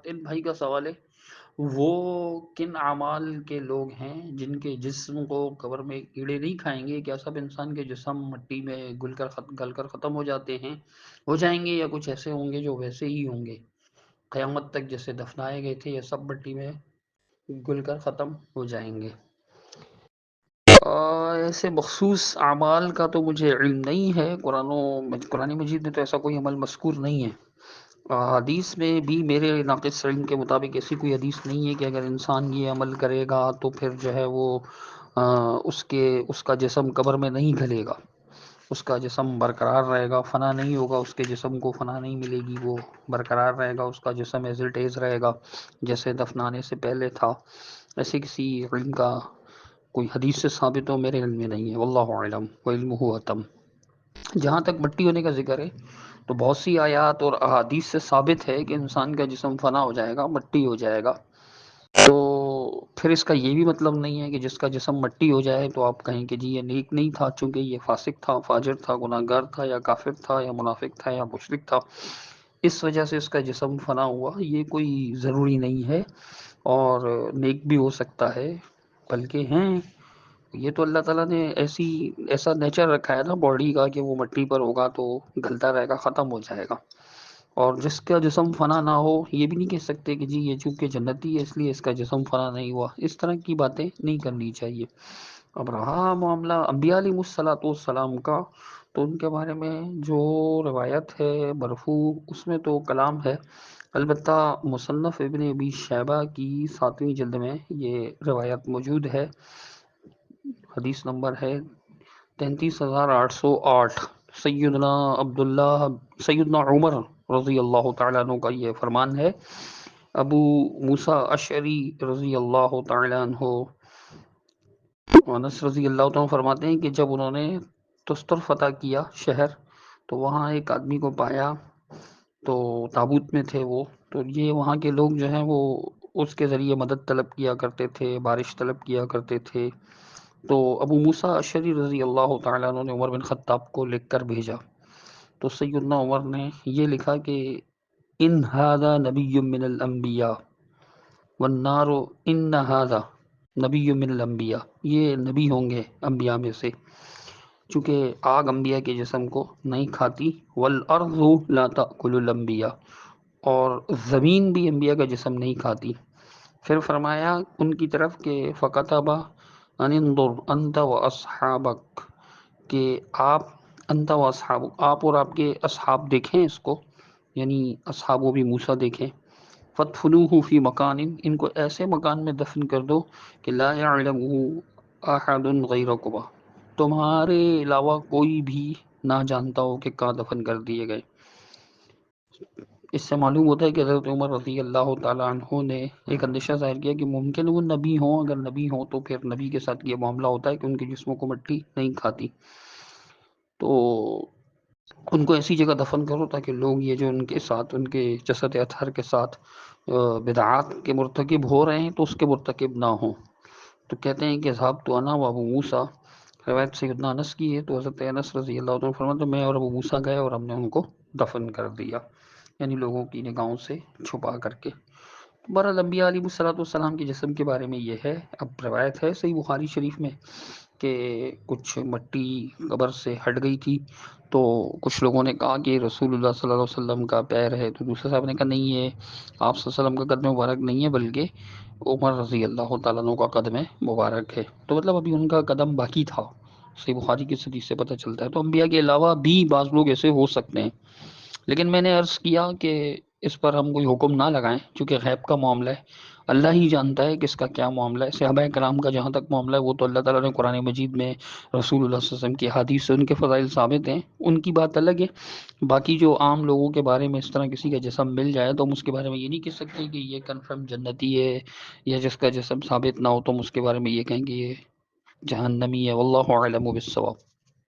ان بھائی کا سوال ہے، وہ کن اعمال کے لوگ ہیں جن کے جسم کو قبر میں کیڑے نہیں کھائیں گے؟ کیا سب انسان کے جسم مٹی میں گل کر ختم ہو جاتے ہیں، ہو جائیں گے، یا کچھ ایسے ہوں گے جو ویسے ہی ہوں گے قیامت تک جیسے دفنائے گئے تھے، یا سب مٹی میں گل کر ختم ہو جائیں گے؟ ایسے مخصوص اعمال کا تو مجھے علم نہیں ہے، قرآن مجید میں تو ایسا کوئی عمل مذکور نہیں ہے۔ حدیث میں بھی میرے ناقص علم کے مطابق ایسی کوئی حدیث نہیں ہے کہ اگر انسان یہ عمل کرے گا تو پھر جو ہے وہ اس کا جسم قبر میں نہیں گلے گا، اس کا جسم برقرار رہے گا، فنا نہیں ہوگا، اس کے جسم کو فنا نہیں ملے گی، وہ برقرار رہے گا، اس کا جسم ایز اٹ از رہے گا جیسے دفنانے سے پہلے تھا۔ ایسے کسی علم کا کوئی حدیث سے ثابت ہو میرے علم میں نہیں ہے، واللہ اعلم وعلمہ اتم۔ جہاں تک مٹی ہونے کا ذکر ہے تو بہت سی آیات اور احادیث سے ثابت ہے کہ انسان کا جسم فنا ہو جائے گا، مٹی ہو جائے گا۔ تو پھر اس کا یہ بھی مطلب نہیں ہے کہ جس کا جسم مٹی ہو جائے تو آپ کہیں کہ جی یہ نیک نہیں تھا، چونکہ یہ فاسق تھا، فاجر تھا، گناہ گار تھا، یا کافر تھا، یا منافق تھا، یا مشرک تھا، اس وجہ سے اس کا جسم فنا ہوا۔ یہ کوئی ضروری نہیں ہے، اور نیک بھی ہو سکتا ہے، بلکہ ہیں۔ یہ تو اللہ تعالیٰ نے ایسا نیچر رکھا ہے نا باڈی کا کہ وہ مٹی پر ہوگا تو گلتا رہے گا، ختم ہو جائے گا۔ اور جس کا جسم فنا نہ ہو، یہ بھی نہیں کہہ سکتے کہ جی یہ چونکہ جنتی ہے اس لیے اس کا جسم فنا نہیں ہوا، اس طرح کی باتیں نہیں کرنی چاہیے۔ اب رہا معاملہ انبیاء علیہ الصلوۃ والسلام کا، تو ان کے بارے میں جو روایت ہے مرفوع، اس میں تو کلام ہے، البتہ مصنف ابن ابی شیبہ کی 7ویں جلد میں یہ روایت موجود ہے۔ حدیث نمبر ہے 33,808۔ سیدنا عمر رضی اللہ تعالیٰ عنہ کا یہ فرمان ہے۔ ابو موسیٰ اشعری رضی اللہ تعالیٰ عنہ، انس رضی اللہ تعالیٰ عنہ فرماتے ہیں کہ جب انہوں نے تستر فتح کیا شہر، تو وہاں ایک آدمی کو پایا، تو تابوت میں تھے وہ، تو یہ وہاں کے لوگ جو ہیں وہ اس کے ذریعے مدد طلب کیا کرتے تھے، بارش طلب کیا کرتے تھے۔ تو ابو موسیٰ اشعری رضی اللہ تعالیٰ عنہ نے عمر بن خطاب کو لکھ کر بھیجا، تو سیدنا عمر نے یہ لکھا کہ ان ھذا نبی من الانبیاء والنار ان ھذا نبی من الانبیاء، یہ نبی ہوں گے انبیاء میں سے، چونکہ آگ انبیاء کے جسم کو نہیں کھاتی، والارض لا تأکل الانبیاء، اور زمین بھی انبیاء کا جسم نہیں کھاتی۔ پھر فرمایا ان کی طرف کہ فکتب ان انظر انت و اصحابک، کہ انت و اصحابک، آپ اور آپ کے اصحاب دیکھیں اس کو، یعنی اصحاب و بھی موسیٰ دیکھیں، فدفنوہ فی مکان، ان کو ایسے مکان میں دفن کر دو کہ لا یعلمہ احد غیرکم، تمہارے علاوہ کوئی بھی نہ جانتا ہو کہ کہاں دفن کر دیے گئے۔ اس سے معلوم ہوتا ہے کہ حضرت عمر رضی اللہ تعالیٰ عنہ نے ایک اندیشہ ظاہر کیا کہ ممکن وہ نبی ہوں، اگر نبی ہوں تو پھر نبی کے ساتھ یہ معاملہ ہوتا ہے کہ ان کے جسموں کو مٹی نہیں کھاتی، تو ان کو ایسی جگہ دفن کرو تاکہ لوگ یہ جو ان کے ساتھ، ان کے جسد اطہر کے ساتھ بدعات کے مرتکب ہو رہے ہیں تو اس کے مرتکب نہ ہوں۔ تو کہتے ہیں کہ ذهبت تو انا و ابو موسیٰ، روایت سیدنا انس کی ہے، تو حضرت انس رضی اللہ عنہ فرماتے ہیں میں اور ابو موسیٰ گئے اور ہم نے ان کو دفن کر دیا، یعنی لوگوں کی نگاہوں سے چھپا کر کے۔ بہرحال انبیاء علیہ الصلوۃ والسلام کے جسم کے بارے میں یہ ہے۔ اب روایت ہے صحیح بخاری شریف میں کہ کچھ مٹی قبر سے ہٹ گئی تھی، تو کچھ لوگوں نے کہا کہ رسول اللہ صلی اللہ علیہ وسلم کا پیر ہے، تو دوسرے صاحب نے کہا نہیں، یہ آپ صلی اللہ علیہ وسلم کا قدم مبارک نہیں ہے، بلکہ عمر رضی اللہ تعالیٰ عنہ کا قدم مبارک ہے، تو مطلب ابھی ان کا قدم باقی تھا۔ صحیح بخاری کی حدیث سے پتہ چلتا ہے۔ تو انبیاء کے علاوہ بھی بعض لوگ ایسے ہو سکتے ہیں، لیکن میں نے عرض کیا کہ اس پر ہم کوئی حکم نہ لگائیں، چونکہ غیب کا معاملہ ہے، اللہ ہی جانتا ہے کہ اس کا کیا معاملہ ہے۔ صحابہ کرام کا جہاں تک معاملہ ہے وہ تو اللہ تعالیٰ نے قرآن مجید میں، رسول اللہ صلی اللہ علیہ وسلم کی حدیث سے ان کے فضائل ثابت ہیں، ان کی بات الگ ہے۔ باقی جو عام لوگوں کے بارے میں اس طرح کسی کا جسم مل جائے تو ہم اس کے بارے میں یہ نہیں کہہ سکتے کہ یہ کنفرم جنتی ہے، یا جس کا جسم ثابت نہ ہو تو ہم اس کے بارے میں یہ کہیں کہ یہ جہنمی ہے۔ واللہ اعلم بالصواب۔